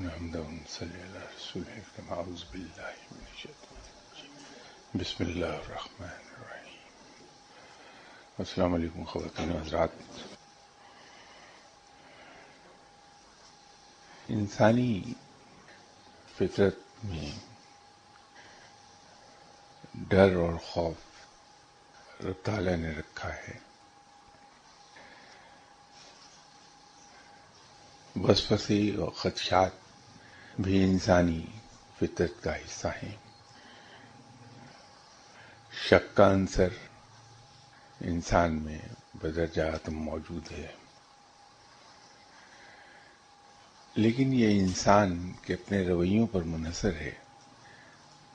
حمدا ونصلي على رسوله الكريم. أعوذ بالله من الشيطان الرجيم. بسم اللہ الرحمن الرحیم. السلام علیکم خواتین و حضرات. انسانی فطرت میں ڈر اور خوف رب تعالیٰ نے رکھا ہے. وسوسے اور خدشات بھی انسانی فطرت کا حصہ ہیں. شک کا عنصر انسان میں بدرجہ اتم موجود ہے، لیکن یہ انسان کے اپنے رویوں پر منحصر ہے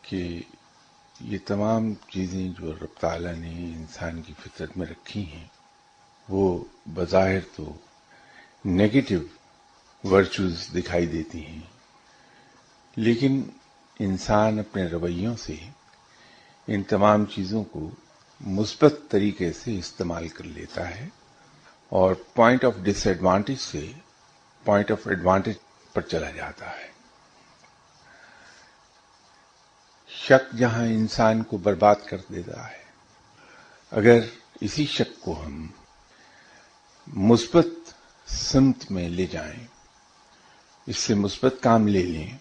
کہ یہ تمام چیزیں جو رب تعالیٰ نے انسان کی فطرت میں رکھی ہیں وہ بظاہر تو نیگیٹو ورچوز دکھائی دیتی ہیں، لیکن انسان اپنے رویوں سے ان تمام چیزوں کو مثبت طریقے سے استعمال کر لیتا ہے اور پوائنٹ آف ڈس ایڈوانٹیج سے پوائنٹ آف ایڈوانٹیج پر چلا جاتا ہے. شک جہاں انسان کو برباد کر دیتا ہے، اگر اسی شک کو ہم مثبت سمت میں لے جائیں، اس سے مثبت کام لے لیں،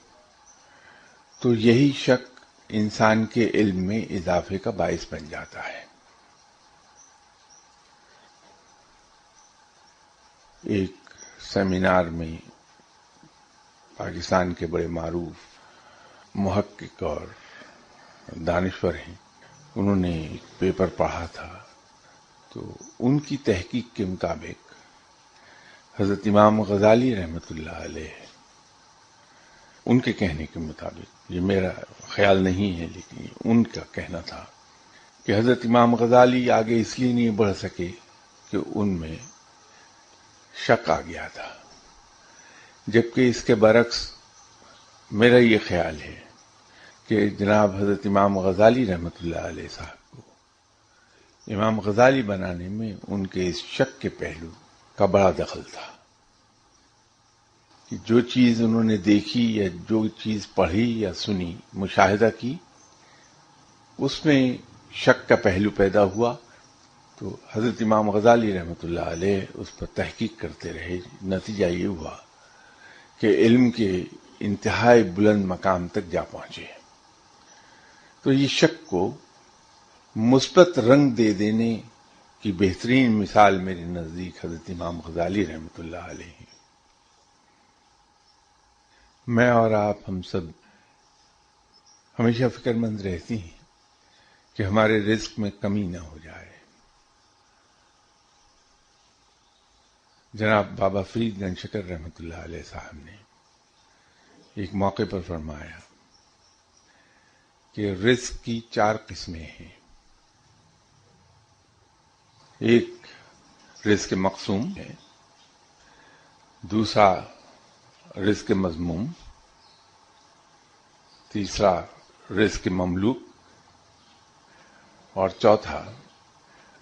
تو یہی شک انسان کے علم میں اضافے کا باعث بن جاتا ہے. ایک سیمینار میں پاکستان کے بڑے معروف محقق اور دانشور ہیں، انہوں نے ایک پیپر پڑھا تھا، تو ان کی تحقیق کے مطابق حضرت امام غزالی رحمۃ اللہ علیہ، ان کے کہنے کے مطابق، یہ میرا خیال نہیں ہے لیکن ان کا کہنا تھا کہ حضرت امام غزالی آگے اس لیے نہیں بڑھ سکے کہ ان میں شک آ گیا تھا، جبکہ اس کے برعکس میرا یہ خیال ہے کہ جناب حضرت امام غزالی رحمۃ اللہ علیہ صاحب کو امام غزالی بنانے میں ان کے اس شک کے پہلو کا بڑا دخل تھا کہ جو چیز انہوں نے دیکھی یا جو چیز پڑھی یا سنی، مشاہدہ کی، اس میں شک کا پہلو پیدا ہوا، تو حضرت امام غزالی رحمۃ اللہ علیہ اس پر تحقیق کرتے رہے. نتیجہ یہ ہوا کہ علم کے انتہائی بلند مقام تک جا پہنچے. تو یہ شک کو مثبت رنگ دے دینے کی بہترین مثال میرے نزدیک حضرت امام غزالی رحمۃ اللہ علیہ ہیں. میں اور آپ ہم سب ہمیشہ فکر مند رہتی ہیں کہ ہمارے رزق میں کمی نہ ہو جائے. جناب بابا فرید گنج شکر رحمۃ اللہ علیہ صاحب نے ایک موقع پر فرمایا کہ رزق کی 4 قسمیں ہیں. ایک رزق مقسوم ہے، دوسرا رزق مذموم، تیسرا رزق مملوک اور چوتھا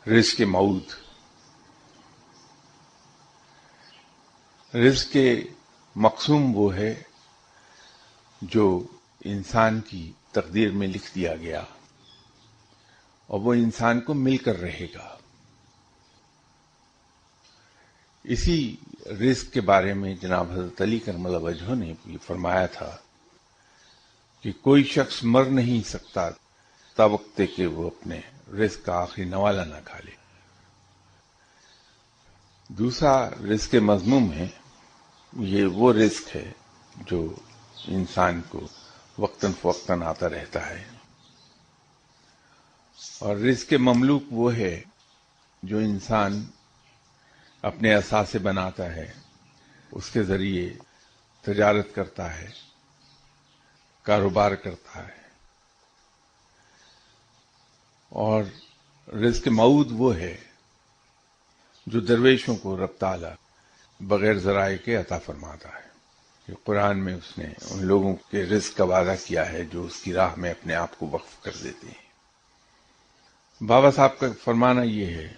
رزق موعود. رزق مقسوم وہ ہے جو انسان کی تقدیر میں لکھ دیا گیا اور وہ انسان کو مل کر رہے گا. اسی رزق کے بارے میں جناب حضرت علی کرم اللہ وجہہ نے یہ فرمایا تھا کہ کوئی شخص مر نہیں سکتا تا وقت کہ وہ اپنے رزق کا آخری نوالہ نہ کھا لے. دوسرا رزق مذموم ہے، یہ وہ رزق ہے جو انسان کو وقتاً فوقتاً آتا رہتا ہے. اور رزق مملوک وہ ہے جو انسان اپنے اثاثے بناتا ہے، اس کے ذریعے تجارت کرتا ہے، کاروبار کرتا ہے. اور رزق موعود وہ ہے جو درویشوں کو رب تعالیٰ بغیر ذرائع کے عطا فرماتا ہے. کہ قرآن میں اس نے ان لوگوں کے رزق کا وعدہ کیا ہے جو اس کی راہ میں اپنے آپ کو وقف کر دیتے ہیں. بابا صاحب کا فرمانا یہ ہے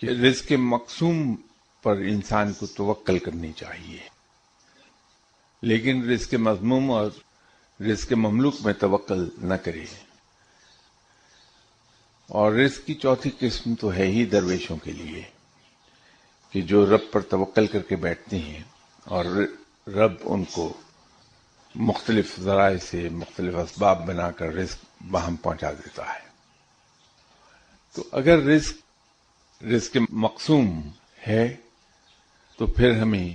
کہ رزق مقسوم پر انسان کو توکل کرنی چاہیے. لیکن رزق مذموم اور رزق مملوک میں توکل نہ کرے. اور رزق کی چوتھی قسم تو ہے ہی درویشوں کے لیے کہ جو رب پر توکل کر کے بیٹھتے ہیں اور رب ان کو مختلف ذرائع سے مختلف اسباب بنا کر رزق باہم پہنچا دیتا ہے. تو اگر رزق مقسوم ہے تو پھر ہمیں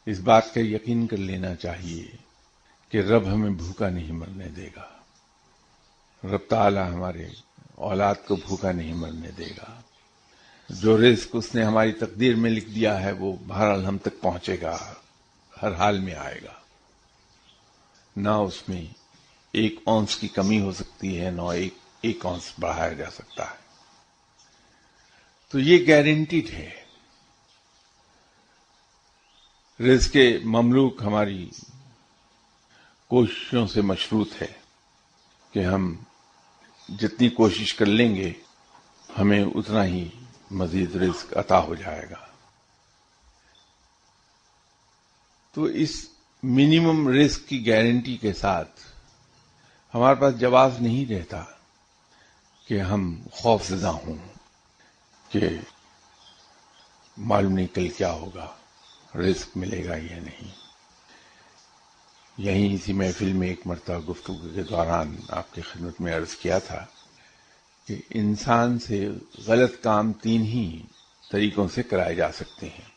اس بات کا یقین کر لینا چاہیے کہ رب ہمیں بھوکا نہیں مرنے دے گا. رب تعالی ہمارے اولاد کو بھوکا نہیں مرنے دے گا. جو رزق اس نے ہماری تقدیر میں لکھ دیا ہے وہ بہرحال ہم تک پہنچے گا، ہر حال میں آئے گا. نہ اس میں ایک اونس کی کمی ہو سکتی ہے، نہ ایک اونس بڑھایا جا سکتا ہے. تو یہ گارنٹیڈ ہے. رزق مملوک ہماری کوششوں سے مشروط ہے کہ ہم جتنی کوشش کر لیں گے ہمیں اتنا ہی مزید رزق عطا ہو جائے گا. تو اس منیمم رزق کی گارنٹی کے ساتھ ہمارے پاس جواز نہیں رہتا کہ ہم خوف زدہ ہوں کہ معلوم نہیں کل کیا ہوگا، رزق ملے گا یا نہیں. یہیں اسی محفل میں ایک مرتبہ گفتگو کے دوران آپ کی خدمت میں عرض کیا تھا کہ انسان سے غلط کام 3 ہی طریقوں سے کرائے جا سکتے ہیں،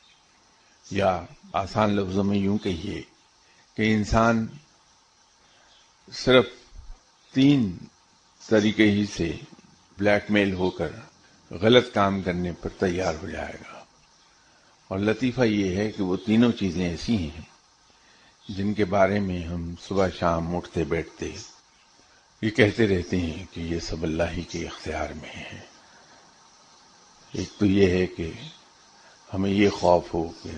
یا آسان لفظوں میں یوں کہیے کہ انسان صرف 3 طریقے ہی سے بلیک میل ہو کر غلط کام کرنے پر تیار ہو جائے گا. اور لطیفہ یہ ہے کہ وہ تینوں چیزیں ایسی ہیں جن کے بارے میں ہم صبح شام اٹھتے بیٹھتے یہ کہتے رہتے ہیں کہ یہ سب اللہ ہی کے اختیار میں ہے. ایک تو یہ ہے کہ ہمیں یہ خوف ہو کہ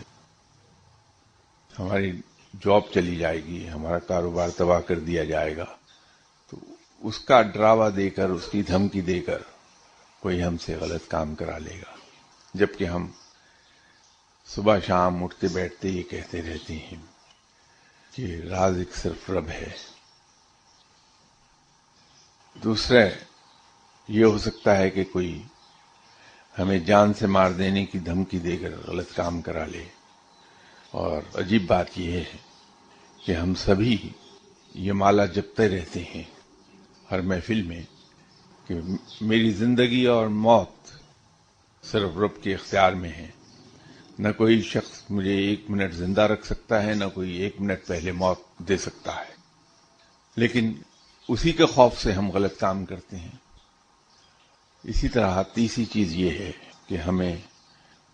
ہماری جاب چلی جائے گی، ہمارا کاروبار تباہ کر دیا جائے گا، تو اس کا ڈراوا دے کر، اس کی دھمکی دے کر کوئی ہم سے غلط کام کرا لے گا، جبکہ ہم صبح شام اٹھتے بیٹھتے یہ کہتے رہتے ہیں کہ رازق صرف رب ہے. دوسرا یہ ہو سکتا ہے کہ کوئی ہمیں جان سے مار دینے کی دھمکی دے کر غلط کام کرا لے. اور عجیب بات یہ ہے کہ ہم سبھی یہ مالا جپتے رہتے ہیں ہر محفل میں کہ میری زندگی اور موت صرف رب کے اختیار میں ہے. نہ کوئی شخص مجھے 1 منٹ زندہ رکھ سکتا ہے، نہ کوئی 1 منٹ پہلے موت دے سکتا ہے. لیکن اسی کے خوف سے ہم غلط کام کرتے ہیں. اسی طرح تیسری چیز یہ ہے کہ ہمیں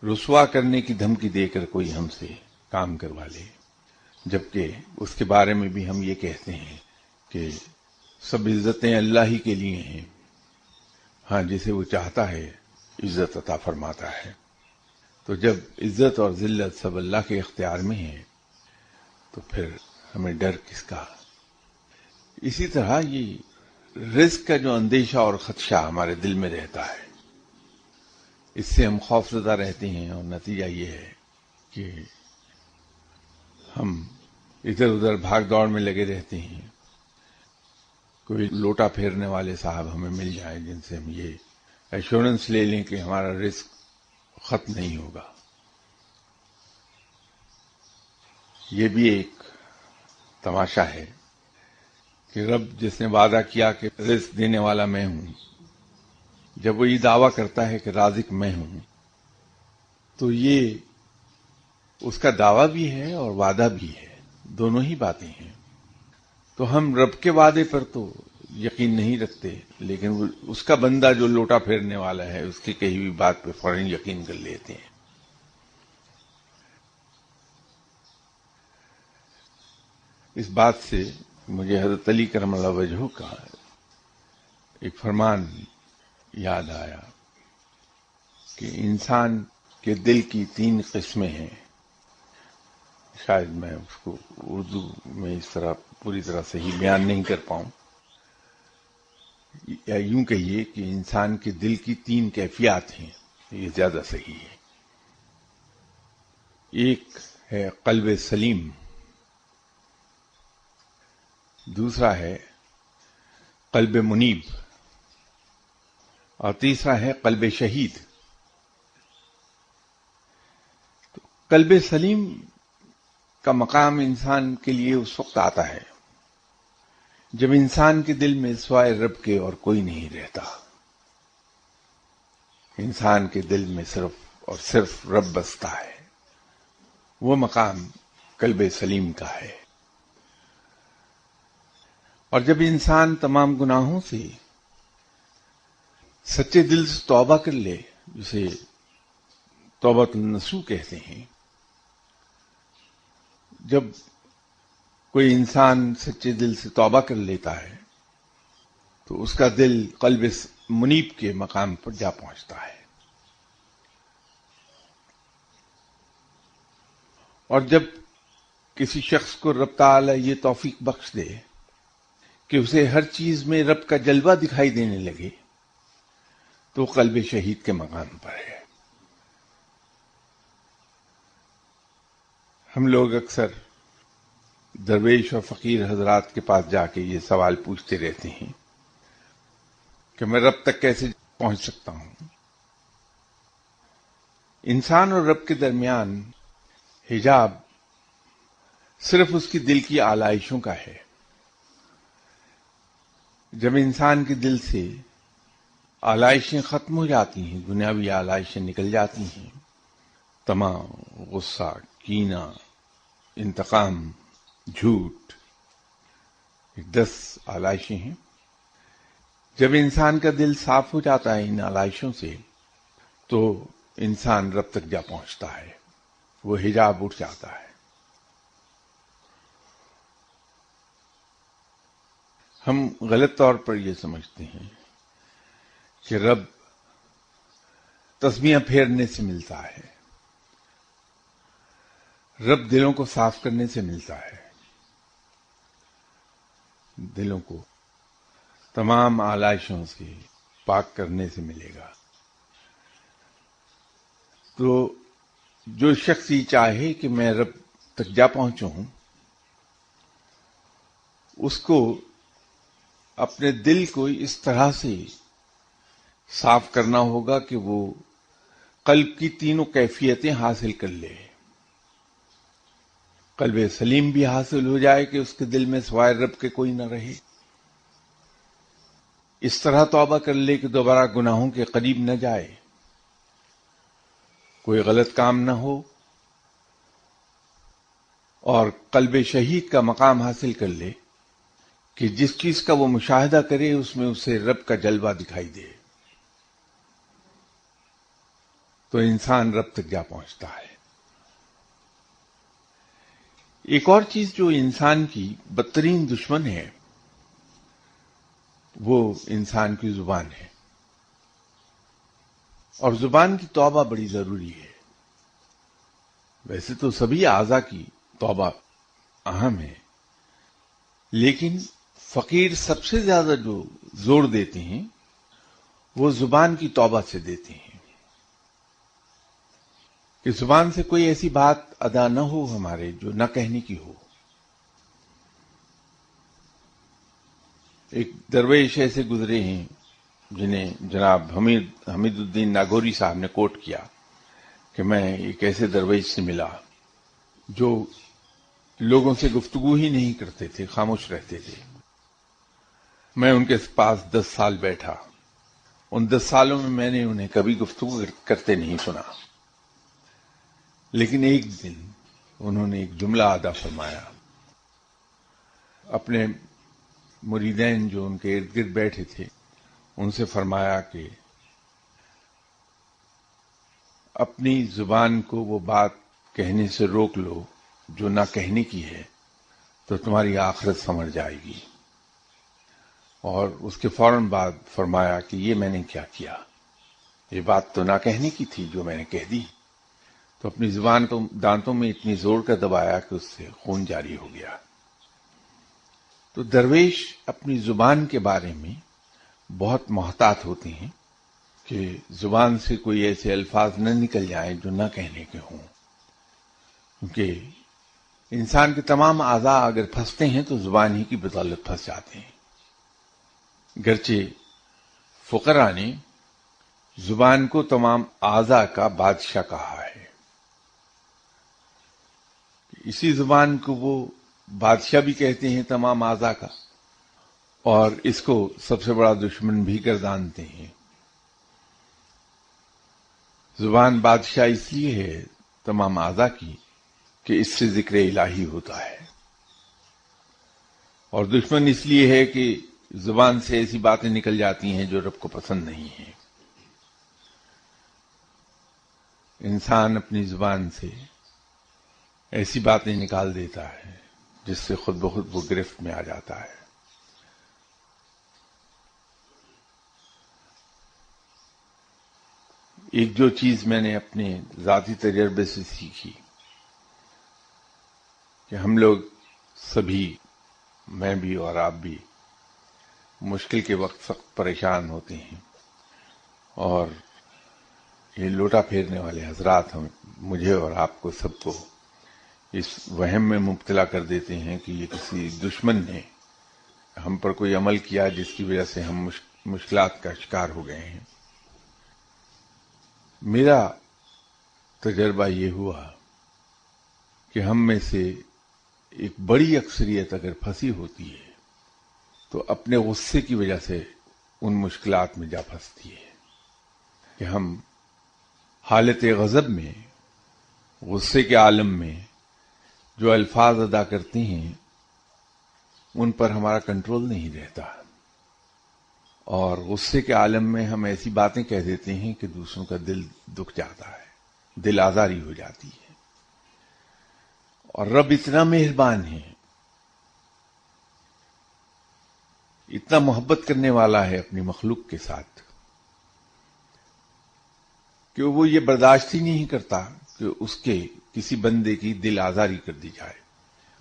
رسوا کرنے کی دھمکی دے کر کوئی ہم سے کام کروا لے، جبکہ اس کے بارے میں بھی ہم یہ کہتے ہیں کہ سب عزتیں اللہ ہی کے لیے ہیں، ہاں جسے وہ چاہتا ہے عزت عطا فرماتا ہے. تو جب عزت اور ذلت سب اللہ کے اختیار میں ہے تو پھر ہمیں ڈر کس کا. اسی طرح یہ رزق کا جو اندیشہ اور خدشہ ہمارے دل میں رہتا ہے، اس سے ہم خوف زدہ رہتے ہیں، اور نتیجہ یہ ہے کہ ہم ادھر ادھر بھاگ دوڑ میں لگے رہتے ہیں. کوئی لوٹا پھیرنے والے صاحب ہمیں مل جائیں جن سے ہم یہ ایشورنس لے لیں کہ ہمارا رزق ختم نہیں ہوگا. یہ بھی ایک تماشا ہے کہ رب جس نے وعدہ کیا کہ رزق دینے والا میں ہوں، جب وہ یہ دعویٰ کرتا ہے کہ رازق میں ہوں، تو یہ اس کا دعویٰ بھی ہے اور وعدہ بھی ہے، دونوں ہی باتیں ہیں. تو ہم رب کے وعدے پر تو یقین نہیں رکھتے، لیکن اس کا بندہ جو لوٹا پھیرنے والا ہے اس کی کہی ہوئی بات پہ فوراً یقین کر لیتے ہیں. اس بات سے مجھے حضرت علی کرم اللہ وجہہ کا ایک فرمان یاد آیا کہ انسان کے دل کی 3 قسمیں ہیں. شاید میں اس کو اردو میں اس طرح پوری طرح صحیح بیان نہیں کر پاؤں، یا یوں کہیے کہ انسان کے دل کی 3 کیفیات ہیں، یہ زیادہ صحیح ہے. ایک ہے قلب سلیم، دوسرا ہے قلب منیب، اور تیسرا ہے قلب شہید۔ تو قلب سلیم کا مقام انسان کے لیے اس وقت آتا ہے جب انسان کے دل میں سوائے رب کے اور کوئی نہیں رہتا، انسان کے دل میں صرف اور صرف رب بستا ہے، وہ مقام قلب سلیم کا ہے۔ اور جب انسان تمام گناہوں سے سچے دل سے توبہ کر لے، جسے توبۃ النصوح کہتے ہیں، جب کوئی انسان سچے دل سے توبہ کر لیتا ہے تو اس کا دل قلب منیب کے مقام پر جا پہنچتا ہے۔ اور جب کسی شخص کو رب تعالی یہ توفیق بخش دے کہ اسے ہر چیز میں رب کا جلوہ دکھائی دینے لگے تو قلب شہید کے مقام پر ہے۔ ہم لوگ اکثر درویش اور فقیر حضرات کے پاس جا کے یہ سوال پوچھتے رہتے ہیں کہ میں رب تک کیسے پہنچ سکتا ہوں؟ انسان اور رب کے درمیان حجاب صرف اس کی دل کی آلائشوں کا ہے۔ جب انسان کے دل سے آلائشیں ختم ہو جاتی ہیں، دنیاوی آلائشیں نکل جاتی ہیں، طمع، غصہ، کینہ، انتقام، جھوٹ، 10 آلائشیں ہیں۔ جب انسان کا دل صاف ہو جاتا ہے ان آلائشوں سے تو انسان رب تک جا پہنچتا ہے، وہ حجاب اٹھ جاتا ہے۔ ہم غلط طور پر یہ سمجھتے ہیں کہ رب تسبیحاں پھیرنے سے ملتا ہے، رب دلوں کو صاف کرنے سے ملتا ہے، دلوں کو تمام آلائشوں سے پاک کرنے سے ملے گا۔ تو جو شخص یہ چاہے کہ میں رب تک جا پہنچوں، اس کو اپنے دل کو اس طرح سے صاف کرنا ہوگا کہ وہ قلب کی تینوں کیفیتیں حاصل کر لے۔ قلب سلیم بھی حاصل ہو جائے کہ اس کے دل میں سوائے رب کے کوئی نہ رہے، اس طرح توبہ کر لے کہ دوبارہ گناہوں کے قریب نہ جائے، کوئی غلط کام نہ ہو، اور قلب شہید کا مقام حاصل کر لے کہ جس چیز کا وہ مشاہدہ کرے اس میں اسے رب کا جلوہ دکھائی دے، تو انسان رب تک جا پہنچتا ہے۔ ایک اور چیز جو انسان کی بدترین دشمن ہے وہ انسان کی زبان ہے، اور زبان کی توبہ بڑی ضروری ہے۔ ویسے تو سبھی اعضاء کی توبہ اہم ہے، لیکن فقیر سب سے زیادہ جو زور دیتے ہیں وہ زبان کی توبہ سے دیتے ہیں کہ زبان سے کوئی ایسی بات ادا نہ ہو ہمارے جو نہ کہنے کی ہو۔ ایک درویش ایسے گزرے ہیں جنہیں جناب حمید الدین ناگوری صاحب نے کوٹ کیا کہ میں ایک ایسے درویش سے ملا جو لوگوں سے گفتگو ہی نہیں کرتے تھے، خاموش رہتے تھے۔ میں ان کے پاس 10 سال بیٹھا، ان 10 سالوں میں نے انہیں کبھی گفتگو کرتے نہیں سنا، لیکن ایک دن انہوں نے ایک جملہ ادا فرمایا، اپنے مریدین جو ان کے ارد گرد بیٹھے تھے ان سے فرمایا کہ اپنی زبان کو وہ بات کہنے سے روک لو جو نہ کہنے کی ہے تو تمہاری آخرت سنور جائے گی۔ اور اس کے فوراً بعد فرمایا کہ یہ میں نے کیا کیا، یہ بات تو نہ کہنے کی تھی جو میں نے کہہ دی، تو اپنی زبان کو دانتوں میں اتنی زور کر دبایا کہ اس سے خون جاری ہو گیا۔ تو درویش اپنی زبان کے بارے میں بہت محتاط ہوتے ہیں کہ زبان سے کوئی ایسے الفاظ نہ نکل جائیں جو نہ کہنے کے ہوں، کیونکہ انسان کے تمام اعضاء اگر پھنستے ہیں تو زبان ہی کی بدولت پھنس جاتے ہیں. گرچہ فقراء نے زبان کو تمام اعضاء کا بادشاہ کہا ہے. اسی زبان کو وہ بادشاہ بھی کہتے ہیں تمام اعضاء کا، اور اس کو سب سے بڑا دشمن بھی گردانتے ہیں. زبان بادشاہ اس لیے ہے تمام اعضاء کی کہ اس سے ذکر الہی ہوتا ہے، اور دشمن اس لیے ہے کہ زبان سے ایسی باتیں نکل جاتی ہیں جو رب کو پسند نہیں ہیں. انسان اپنی زبان سے ایسی باتیں نکال دیتا ہے جس سے خود بخود وہ گرفت میں آ جاتا ہے. ایک جو چیز میں نے اپنے ذاتی تجربے سے سیکھی کہ ہم لوگ سبھی، میں بھی اور آپ بھی، مشکل کے وقت سخت پریشان ہوتے ہیں، اور یہ لوٹا پھیرنے والے حضرات ہم مجھے اور آپ کو سب کو اس وہم میں مبتلا کر دیتے ہیں کہ یہ کسی دشمن نے ہم پر کوئی عمل کیا جس کی وجہ سے ہم مشکلات کا شکار ہو گئے ہیں. میرا تجربہ یہ ہوا کہ ہم میں سے ایک بڑی اکثریت اگر پھنسی ہوتی ہے تو اپنے غصے کی وجہ سے ان مشکلات میں جا پھنستی ہے کہ ہم حالت غضب میں، غصے کے عالم میں جو الفاظ ادا کرتے ہیں ان پر ہمارا کنٹرول نہیں رہتا، اور غصے کے عالم میں ہم ایسی باتیں کہہ دیتے ہیں کہ دوسروں کا دل دکھ جاتا ہے، دل آزاری ہو جاتی ہے. اور رب اتنا مہربان ہے، اتنا محبت کرنے والا ہے اپنی مخلوق کے ساتھ کہ وہ یہ برداشت ہی نہیں کرتا کہ اس کے کسی بندے کی دل آزاری کر دی جائے.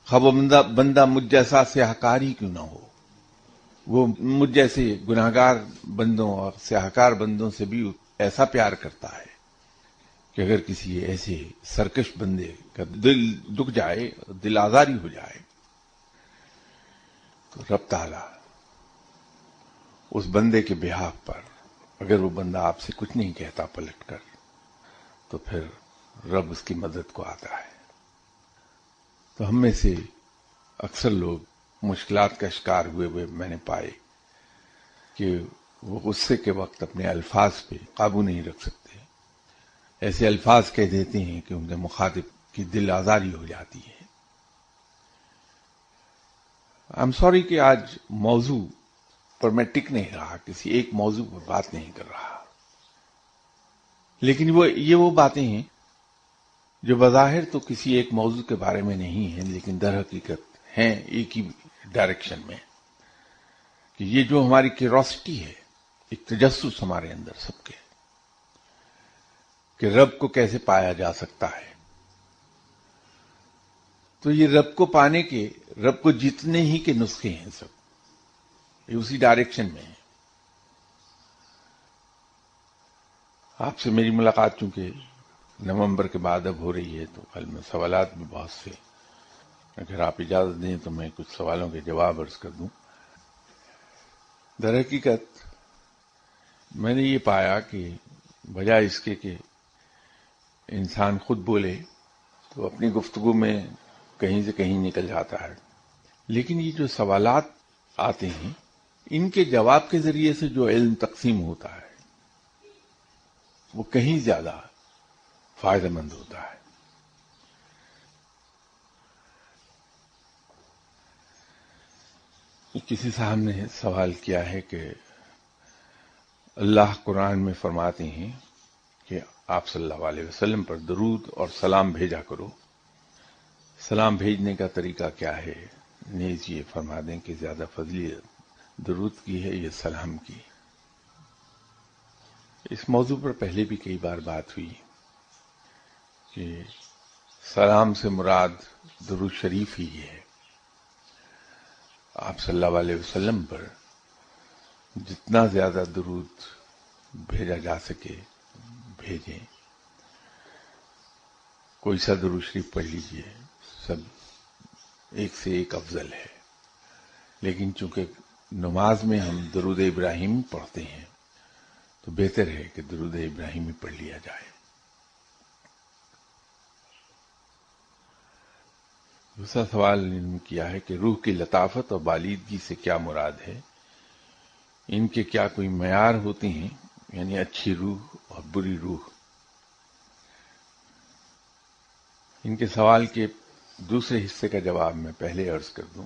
خواہ وہ بندہ مجھ جیسا سیاہکار ہی کیوں نہ ہو، وہ مجھ جیسے گناہگار بندوں اور سیاہکار بندوں سے بھی ایسا پیار کرتا ہے کہ اگر کسی ایسے سرکش بندے کا دل دکھ جائے، دل آزاری ہو جائے، تو رب تعالیٰ اس بندے کے بہاف پر، اگر وہ بندہ آپ سے کچھ نہیں کہتا پلٹ کر، تو پھر رب اس کی مدد کو آتا ہے. تو ہم میں سے اکثر لوگ مشکلات کا شکار ہوئے میں نے پائے کہ وہ غصے کے وقت اپنے الفاظ پہ قابو نہیں رکھ سکتے، ایسے الفاظ کہہ دیتے ہیں کہ ان کے مخاطب کی دل آزاری ہو جاتی ہے. I'm sorry کہ آج موضوع پر میں ٹک نہیں رہا، کسی ایک موضوع پر بات نہیں کر رہا، لیکن یہ وہ باتیں ہیں جو بظاہر تو کسی ایک موضوع کے بارے میں نہیں ہیں، لیکن در حقیقت ہیں ایک ہی ڈائریکشن میں، کہ یہ جو ہماری کیوریوسٹی ہے، ایک تجسس ہمارے اندر سب کے، کہ رب کو کیسے پایا جا سکتا ہے. تو یہ رب کو پانے کے، رب کو جیتنے ہی کے نسخے ہیں سب، یہ اسی ڈائریکشن میں ہے. آپ سے میری ملاقات چونکہ نومبر کے بعد اب ہو رہی ہے، تو کل میں سوالات بھی بہت سے، اگر آپ اجازت دیں تو میں کچھ سوالوں کے جواب عرض کر دوں. در حقیقت میں نے یہ پایا کہ بجائے اس کے کہ انسان خود بولے تو اپنی گفتگو میں کہیں سے کہیں نکل جاتا ہے، لیکن یہ جو سوالات آتے ہیں ان کے جواب کے ذریعے سے جو علم تقسیم ہوتا ہے وہ کہیں زیادہ فائدہ مند ہوتا ہے. کسی صاحب نے سوال کیا ہے کہ اللہ قرآن میں فرماتے ہیں کہ آپ صلی اللہ علیہ وسلم پر درود اور سلام بھیجا کرو، سلام بھیجنے کا طریقہ کیا ہے؟ نیز یہ فرما دیں کہ زیادہ فضیلت درود کی ہے یا سلام کی. اس موضوع پر پہلے بھی کئی بار بات ہوئی کہ سلام سے مراد درود شریف ہی ہے. آپ صلی اللہ علیہ وسلم پر جتنا زیادہ درود بھیجا جا سکے بھیجیں. کوئی سا درود شریف پڑھ لیجئے، سب ایک سے ایک افضل ہے، لیکن چونکہ نماز میں ہم درود ابراہیم پڑھتے ہیں تو بہتر ہے کہ درود ابراہیمی پڑھ لیا جائے۔ دوسرا سوال انہوں نے کیا ہے کہ روح کی لطافت اور بالیدگی سے کیا مراد ہے؟ ان کے کیا کوئی معیار ہوتے ہیں، یعنی اچھی روح اور بری روح؟ ان کے سوال کے دوسرے حصے کا جواب میں پہلے عرض کر دوں،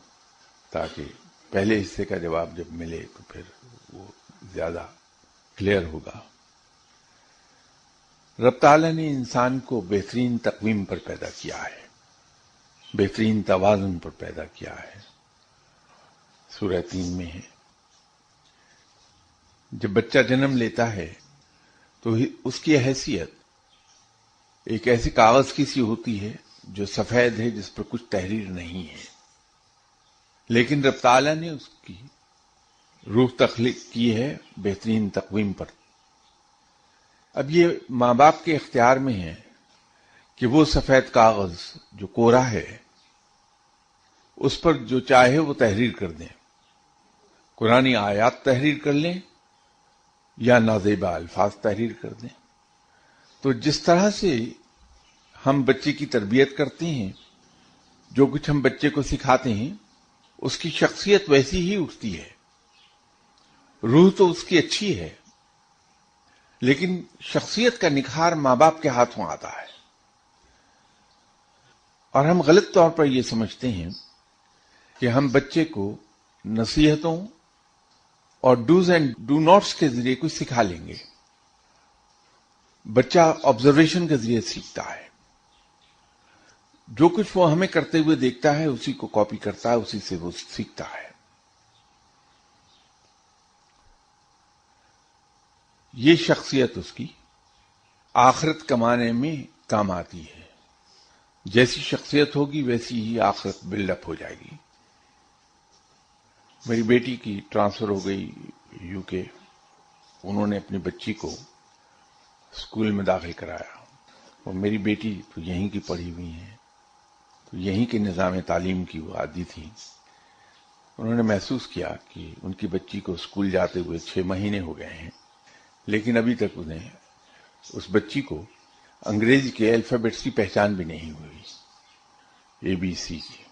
تاکہ پہلے حصے کا جواب جب ملے تو پھر وہ زیادہ کلیئر ہوگا۔ رب تعالیٰ نے انسان کو بہترین تقویم پر پیدا کیا ہے، بہترین توازن پر پیدا کیا ہے۔ سورہ 3 میں ہے، جب بچہ جنم لیتا ہے تو اس کی حیثیت ایک ایسی کاغذ کی سی ہوتی ہے جو سفید ہے، جس پر کچھ تحریر نہیں ہے، لیکن رب تعالیٰ نے اس کی روح تخلیق کی ہے بہترین تقویم پر۔ اب یہ ماں باپ کے اختیار میں ہے کہ وہ سفید کاغذ جو کوڑا ہے اس پر جو چاہے وہ تحریر کر دیں، قرآنی آیات تحریر کر لیں یا نازیبا الفاظ تحریر کر دیں۔ تو جس طرح سے ہم بچے کی تربیت کرتے ہیں، جو کچھ ہم بچے کو سکھاتے ہیں، اس کی شخصیت ویسی ہی اٹھتی ہے۔ روح تو اس کی اچھی ہے، لیکن شخصیت کا نکھار ماں باپ کے ہاتھوں آتا ہے۔ اور ہم غلط طور پر یہ سمجھتے ہیں کہ ہم بچے کو نصیحتوں اور ڈوز اینڈ ڈو ناٹس کے ذریعے کچھ سکھا لیں گے۔ بچہ آبزرویشن کے ذریعے سیکھتا ہے، جو کچھ وہ ہمیں کرتے ہوئے دیکھتا ہے اسی کو کاپی کرتا ہے، اسی سے وہ سیکھتا ہے۔ یہ شخصیت اس کی آخرت کمانے میں کام آتی ہے۔ جیسی شخصیت ہوگی ویسی ہی آخرت بلڈ اپ ہو جائے گی۔ میری بیٹی کی ٹرانسفر ہو گئی یو کے، انہوں نے اپنی بچی کو اسکول میں داخل کرایا، اور میری بیٹی تو یہیں کی پڑھی ہوئی ہیں، تو یہیں کے نظام تعلیم کی وہ عادی تھی۔ انہوں نے محسوس کیا کہ ان کی بچی کو اسکول جاتے ہوئے 6 مہینے ہو گئے ہیں، لیکن ابھی تک انہیں اس بچی کو انگریزی کے الفابیٹس کی پہچان بھی نہیں ہوئی، ABC کی۔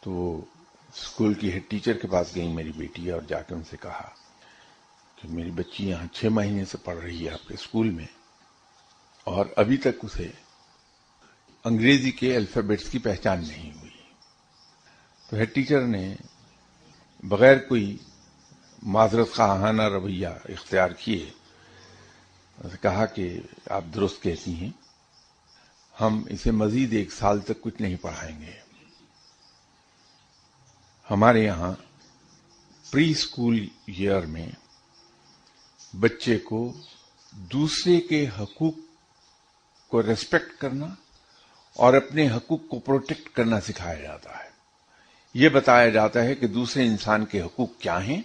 تو اسکول کی ہیڈ ٹیچر کے پاس گئی میری بیٹی، اور جا کے ان سے کہا کہ میری بچی یہاں 6 مہینے سے پڑھ رہی ہے آپ کے اسکول میں، اور ابھی تک اسے انگریزی کے الفابیٹس کی پہچان نہیں ہوئی۔ تو ہیڈ ٹیچر نے بغیر کوئی معذرت خواہانہ رویہ اختیار کیے کہا کہ آپ درست کہتی ہیں، ہم اسے مزید 1 سال تک کچھ نہیں پڑھائیں گے۔ ہمارے یہاں پری اسکول ایئر میں بچے کو دوسرے کے حقوق کو ریسپیکٹ کرنا اور اپنے حقوق کو پروٹیکٹ کرنا سکھایا جاتا ہے۔ یہ بتایا جاتا ہے کہ دوسرے انسان کے حقوق کیا ہیں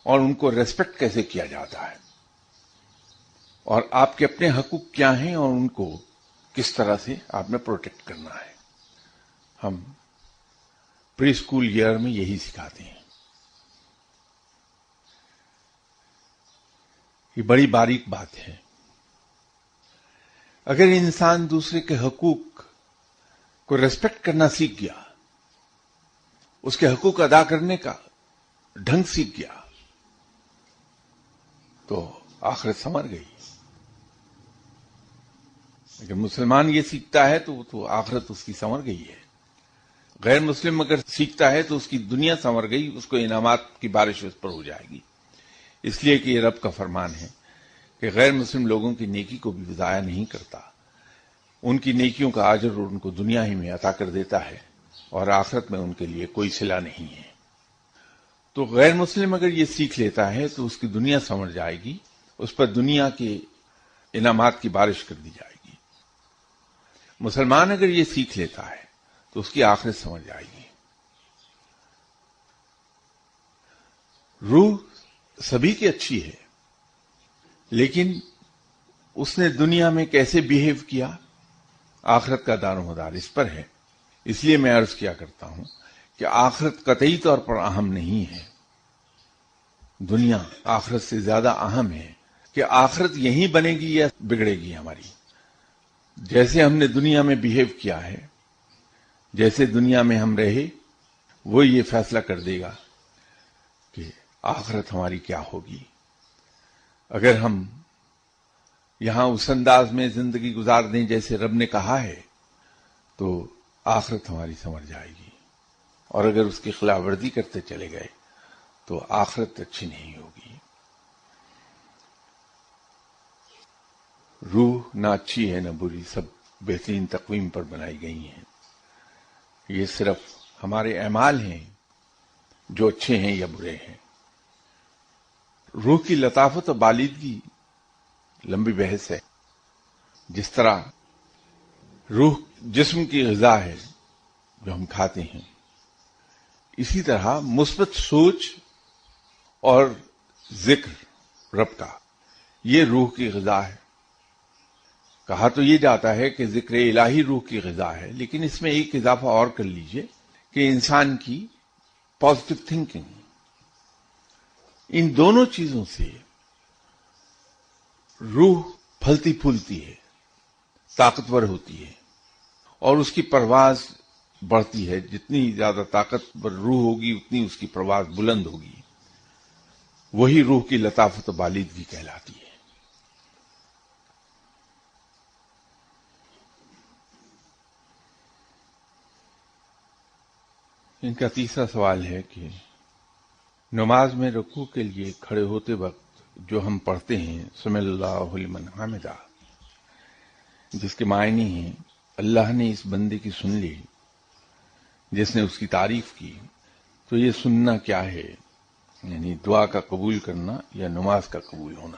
اور ان کو ریسپیکٹ کیسے کیا جاتا ہے، اور آپ کے اپنے حقوق کیا ہیں اور ان کو کس طرح سے آپ نے پروٹیکٹ کرنا ہے۔ ہم پری اسکول ایئر میں یہی سکھاتے ہیں۔ یہ بڑی باریک بات ہے۔ اگر انسان دوسرے کے حقوق کو ریسپیکٹ کرنا سیکھ گیا، اس کے حقوق ادا کرنے کا ڈھنگ سیکھ گیا، تو آخرت سنور گئی۔ اگر مسلمان یہ سیکھتا ہے تو آخرت اس کی سنور گئی ہے۔ غیر مسلم اگر سیکھتا ہے تو اس کی دنیا سنور گئی، اس کو انعامات کی بارش اس پر ہو جائے گی۔ اس لیے کہ یہ رب کا فرمان ہے کہ غیر مسلم لوگوں کی نیکی کو بھی ضائع نہیں کرتا، ان کی نیکیوں کا اجر ان کو دنیا ہی میں عطا کر دیتا ہے، اور آخرت میں ان کے لیے کوئی صلہ نہیں ہے۔ تو غیر مسلم اگر یہ سیکھ لیتا ہے تو اس کی دنیا سنور جائے گی، اس پر دنیا کے انعامات کی بارش کر دی جائے گی۔ مسلمان اگر یہ سیکھ لیتا ہے تو اس کی آخرت سنور جائے گی۔ روح سبھی کی اچھی ہے، لیکن اس نے دنیا میں کیسے بیہیو کیا، آخرت کا دار و مدار اس پر ہے۔ اس لیے میں عرض کیا کرتا ہوں کہ آخرت قطعی طور پر اہم نہیں ہے، دنیا آخرت سے زیادہ اہم ہے کہ آخرت یہیں بنے گی یا بگڑے گی ہماری. جیسے ہم نے دنیا میں بیہیو کیا ہے، جیسے دنیا میں ہم رہے، وہ یہ فیصلہ کر دے گا کہ آخرت ہماری کیا ہوگی. اگر ہم یہاں اس انداز میں زندگی گزار دیں جیسے رب نے کہا ہے تو آخرت ہماری سنور جائے گی، اور اگر اس کی خلاف ورزی کرتے چلے گئے تو آخرت اچھی نہیں ہوگی. روح نہ اچھی ہے نہ بری، سب بہترین تقویم پر بنائی گئی ہیں. یہ صرف ہمارے اعمال ہیں جو اچھے ہیں یا برے ہیں. روح کی لطافت و بالیدگی لمبی بحث ہے. جس طرح روح جسم کی غذا ہے جو ہم کھاتے ہیں، اسی طرح مثبت سوچ اور ذکر رب کا، یہ روح کی غذا ہے. کہا تو یہ جاتا ہے کہ ذکر الہی روح کی غذا ہے، لیکن اس میں ایک اضافہ اور کر لیجئے کہ انسان کی پازیٹو تھنکنگ، ان دونوں چیزوں سے روح پھلتی پھولتی ہے، طاقتور ہوتی ہے، اور اس کی پرواز بڑھتی ہے. جتنی زیادہ طاقتور روح ہوگی اتنی اس کی پرواز بلند ہوگی. وہی روح کی لطافت و بالیدگی کہلاتی ہے. ان کا تیسرا سوال ہے کہ نماز میں رکوع کے لیے کھڑے ہوتے وقت جو ہم پڑھتے ہیں سمع اللہ لمن حمدہ، جس کے معنی ہیں اللہ نے اس بندے کی سن لی جس نے اس کی تعریف کی، تو یہ سننا کیا ہے؟ یعنی دعا کا قبول کرنا یا نماز کا قبول ہونا؟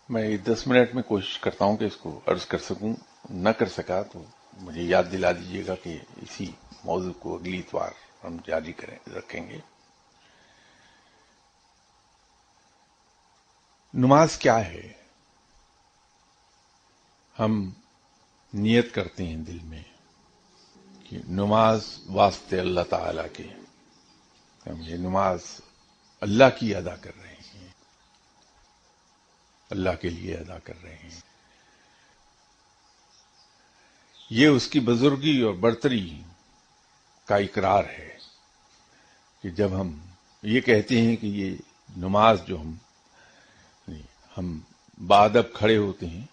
میں 10 منٹ میں کوشش کرتا ہوں کہ اس کو عرض کر سکوں. نہ کر سکا تو مجھے یاد دلا دیجیے گا کہ اسی موضوع کو اگلی اتوار ہم جاری رکھیں گے. نماز کیا ہے؟ ہم نیت کرتے ہیں دل میں کہ نماز واسطے اللہ تعالی کے، ہم یہ نماز اللہ کی ادا کر رہے ہیں، اللہ کے لیے ادا کر رہے ہیں. یہ اس کی بزرگی اور برتری کا اقرار ہے کہ جب ہم یہ کہتے ہیں کہ یہ نماز جو ہم بادب کھڑے ہوتے ہیں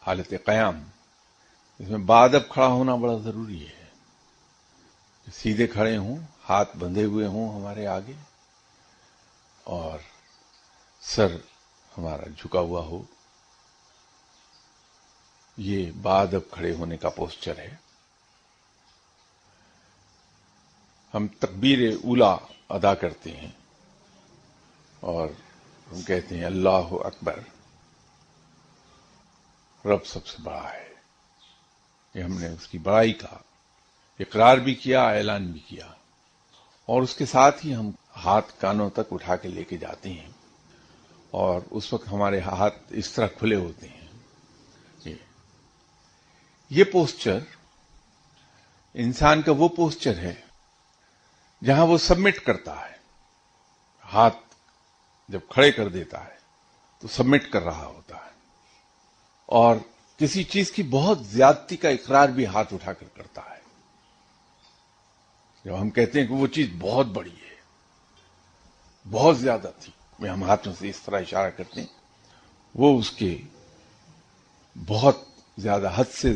حالت قیام، اس میں بادب کھڑا ہونا بڑا ضروری ہے. سیدھے کھڑے ہوں، ہاتھ بندھے ہوئے ہوں ہمارے آگے، اور سر ہمارا جھکا ہوا ہو. یہ بادب کھڑے ہونے کا پوسچر ہے. ہم تکبیر اولا ادا کرتے ہیں اور ہم کہتے ہیں اللہ اکبر، رب سب سے بڑا ہے. یہ ہم نے اس کی بڑائی کا اقرار بھی کیا، اعلان بھی کیا، اور اس کے ساتھ ہی ہم ہاتھ کانوں تک اٹھا کے لے کے جاتے ہیں، اور اس وقت ہمارے ہاتھ اس طرح کھلے ہوتے ہیں. یہ پوسچر انسان کا وہ پوسچر ہے جہاں وہ سبمٹ کرتا ہے. ہاتھ جب کھڑے کر دیتا ہے تو سبمٹ کر رہا ہوتا ہے، اور کسی چیز کی بہت زیادتی کا اقرار بھی ہاتھ اٹھا کر کرتا ہے. جب ہم کہتے ہیں کہ وہ چیز بہت بڑی ہے، بہت زیادہ تھی، میں ہم ہاتھوں سے اس طرح اشارہ کرتے ہیں، وہ اس کے بہت زیادہ حد سے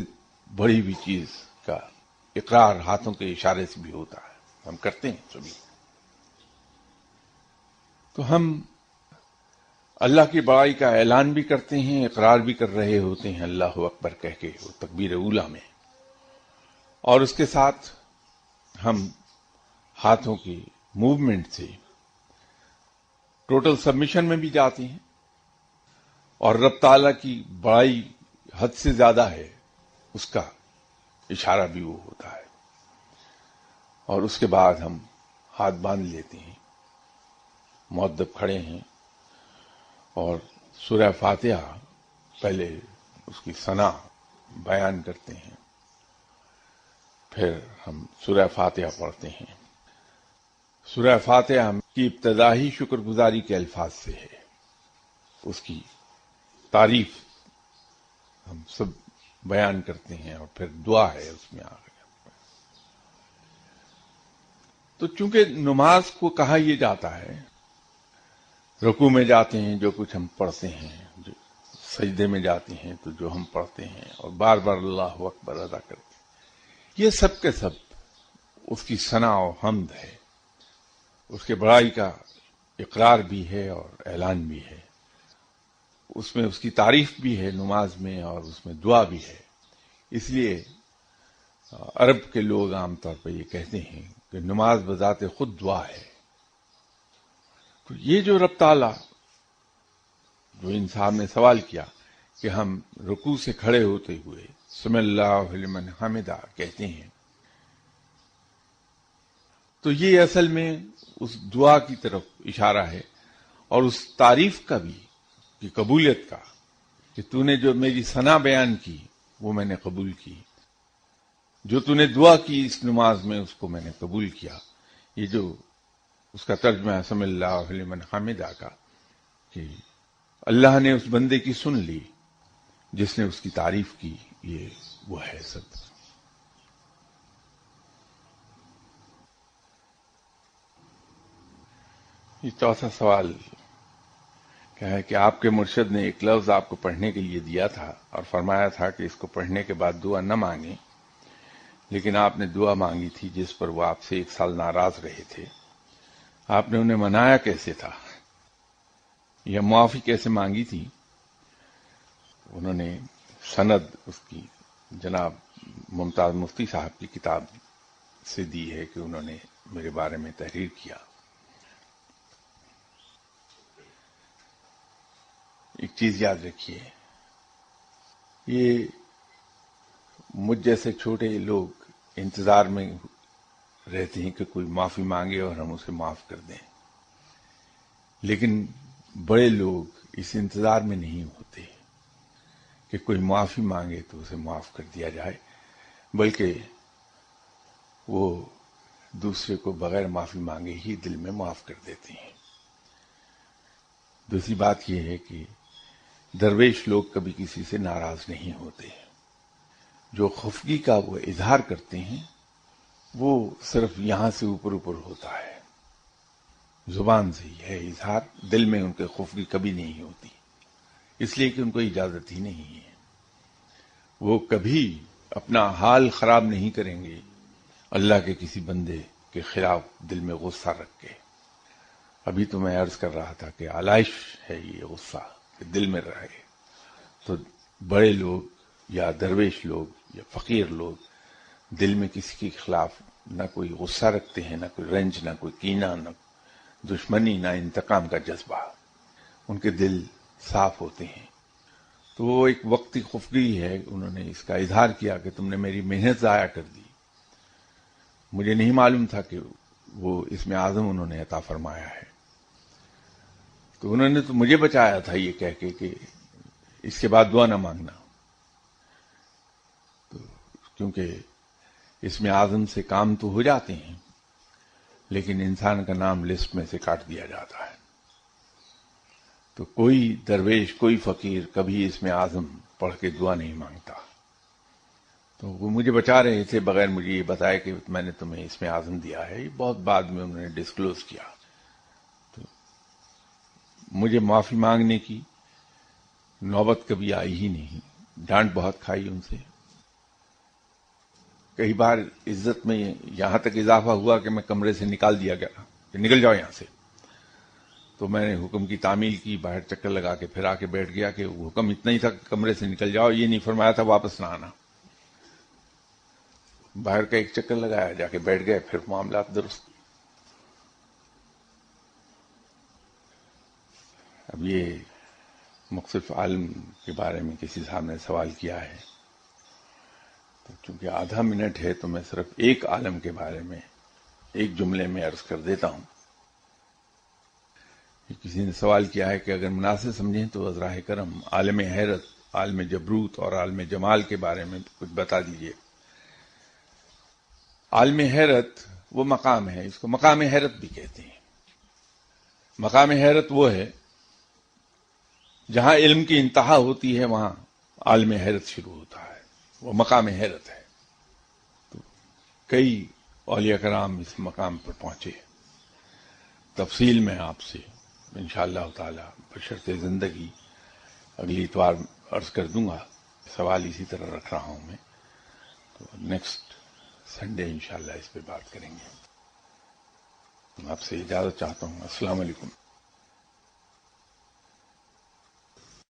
بڑی ہوئی چیز کا اقرار ہاتھوں کے اشارے سے بھی ہوتا ہے. ہم کرتے ہیں سبھی. تو ہم اللہ کی بڑائی کا اعلان بھی کرتے ہیں، اقرار بھی کر رہے ہوتے ہیں اللہ اکبر کہہ کے وہ تکبیر اولا میں، اور اس کے ساتھ ہم ہاتھوں کی موومنٹ سے ٹوٹل سبمیشن میں بھی جاتے ہیں، اور رب تعالیٰ کی بڑائی حد سے زیادہ ہے اس کا اشارہ بھی وہ ہوتا ہے. اور اس کے بعد ہم ہاتھ باندھ لیتے ہیں، مؤدب کھڑے ہیں، اور سورہ فاتحہ پہلے اس کی ثنا بیان کرتے ہیں، پھر ہم سورہ فاتحہ پڑھتے ہیں۔ سورہ فاتحہ کی ابتدا ہی شکر گزاری کے الفاظ سے ہے، اس کی تعریف ہم سب بیان کرتے ہیں، اور پھر دعا ہے اس میں آگے۔ تو چونکہ نماز کو کہا یہ جاتا ہے، رکوع میں جاتے ہیں جو کچھ ہم پڑھتے ہیں، جو سجدے میں جاتے ہیں تو جو ہم پڑھتے ہیں، اور بار بار اللہ اکبر ادا کرتے ہیں، یہ سب کے سب اس کی ثنا و حمد ہے، اس کے بڑائی کا اقرار بھی ہے اور اعلان بھی ہے، اس میں اس کی تعریف بھی ہے نماز میں، اور اس میں دعا بھی ہے۔ اس لیے عرب کے لوگ عام طور پر یہ کہتے ہیں کہ نماز بذات خود دعا ہے۔ تو یہ جو رب تعالیٰ، جو انسان نے سوال کیا کہ ہم رکوع سے کھڑے ہوتے ہوئے سمع اللہ لمن حمدہ کہتے ہیں، تو یہ اصل میں اس دعا کی طرف اشارہ ہے، اور اس تعریف کا بھی، کہ قبولیت کا، کہ تو نے جو میری ثنا بیان کی وہ میں نے قبول کی، جو تو نے دعا کی اس نماز میں اس کو میں نے قبول کیا۔ یہ جو اس کا ترجمہ ہے سمع اللہ لمن حمدہ کا، کہ اللہ نے اس بندے کی سن لی جس نے اس کی تعریف کی، یہ وہ ہے سب۔ یہ چوتھا سوال کیا ہے کہ آپ کے مرشد نے ایک لفظ آپ کو پڑھنے کے لیے دیا تھا اور فرمایا تھا کہ اس کو پڑھنے کے بعد دعا نہ مانگیں، لیکن آپ نے دعا مانگی تھی جس پر وہ آپ سے 1 سال ناراض رہے تھے۔ آپ نے انہیں منایا کیسے تھا، یا معافی کیسے مانگی تھی؟ انہوں نے سند اس کی جناب ممتاز مفتی صاحب کی کتاب سے دی ہے کہ انہوں نے میرے بارے میں تحریر کیا۔ ایک چیز یاد رکھیے، یہ مجھ جیسے چھوٹے لوگ انتظار میں رہتے ہیں کہ کوئی معافی مانگے اور ہم اسے معاف کر دیں، لیکن بڑے لوگ اس انتظار میں نہیں ہوتے کہ کوئی معافی مانگے تو اسے معاف کر دیا جائے، بلکہ وہ دوسرے کو بغیر معافی مانگے ہی دل میں معاف کر دیتے ہیں۔ دوسری بات یہ ہے کہ درویش لوگ کبھی کسی سے ناراض نہیں ہوتے، جو خفگی کا وہ اظہار کرتے ہیں وہ صرف یہاں سے اوپر اوپر ہوتا ہے، زبان سے ہی ہے اظہار، دل میں ان کے خفگی کبھی نہیں ہوتی، اس لیے کہ ان کو اجازت ہی نہیں ہے۔ وہ کبھی اپنا حال خراب نہیں کریں گے اللہ کے کسی بندے کے خلاف دل میں غصہ رکھ کے۔ ابھی تو میں عرض کر رہا تھا کہ علائش ہے یہ غصہ کہ دل میں رہے، تو بڑے لوگ یا درویش لوگ یا فقیر لوگ دل میں کسی کے خلاف نہ کوئی غصہ رکھتے ہیں، نہ کوئی رنج، نہ کوئی کینہ، نہ دشمنی، نہ انتقام کا جذبہ، ان کے دل صاف ہوتے ہیں۔ تو وہ ایک وقتی خفگی ہے، انہوں نے اس کا اظہار کیا کہ تم نے میری محنت ضائع کر دی، مجھے نہیں معلوم تھا کہ وہ اسم اعظم انہوں نے عطا فرمایا ہے۔ تو انہوں نے تو مجھے بچایا تھا یہ کہہ کے کہ اس کے بعد دعا نہ مانگنا، تو کیونکہ اسم اعظم سے کام تو ہو جاتے ہیں لیکن انسان کا نام لسٹ میں سے کاٹ دیا جاتا ہے۔ تو کوئی درویش، کوئی فقیر کبھی اسم اعظم پڑھ کے دعا نہیں مانگتا۔ تو وہ مجھے بچا رہے تھے بغیر مجھے یہ بتائے کہ میں نے تمہیں اسم اعظم دیا ہے، یہ بہت بعد میں انہوں نے ڈسکلوز کیا۔ تو مجھے معافی مانگنے کی نوبت کبھی آئی ہی نہیں، ڈانٹ بہت کھائی ان سے۔ کئی بار عزت میں یہاں تک اضافہ ہوا کہ میں کمرے سے نکال دیا گیا کہ نکل جاؤ یہاں سے، تو میں نے حکم کی تعمیل کی، باہر چکر لگا کے پھر آ کے بیٹھ گیا کہ وہ حکم اتنا ہی تھا کہ کمرے سے نکل جاؤ، یہ نہیں فرمایا تھا واپس نہ آنا۔ باہر کا ایک چکر لگایا، جا کے بیٹھ گئے، پھر معاملات درست۔ اب یہ مختلف عالم کے بارے میں کسی صاحب نے سوال کیا ہے، تو چونکہ آدھا منٹ ہے تو میں صرف ایک عالم کے بارے میں ایک جملے میں عرض کر دیتا ہوں۔ کسی نے سوال کیا ہے کہ اگر مناسب سمجھیں تو عذراہ کرم عالم حیرت عالم جبروت اور عالم جمال کے بارے میں کچھ بتا دیجئے۔ عالم حیرت وہ مقام ہے، اس کو مقام حیرت بھی کہتے ہیں۔ مقام حیرت وہ ہے جہاں علم کی انتہا ہوتی ہے، وہاں عالم حیرت شروع ہوتا ہے، وہ مقام حیرت ہے۔ تو کئی اولیاء کرام اس مقام پر پہنچے۔ تفصیل میں آپ سے انشاءاللہ تعالی بشرط زندگی اگلی اتوار عرض کر دوں گا۔ سوال اسی طرح رکھ رہا ہوں میں، تو نیکسٹ سنڈے انشاءاللہ اس پہ بات کریں گے۔ آپ سے اجازت چاہتا ہوں۔ السلام علیکم۔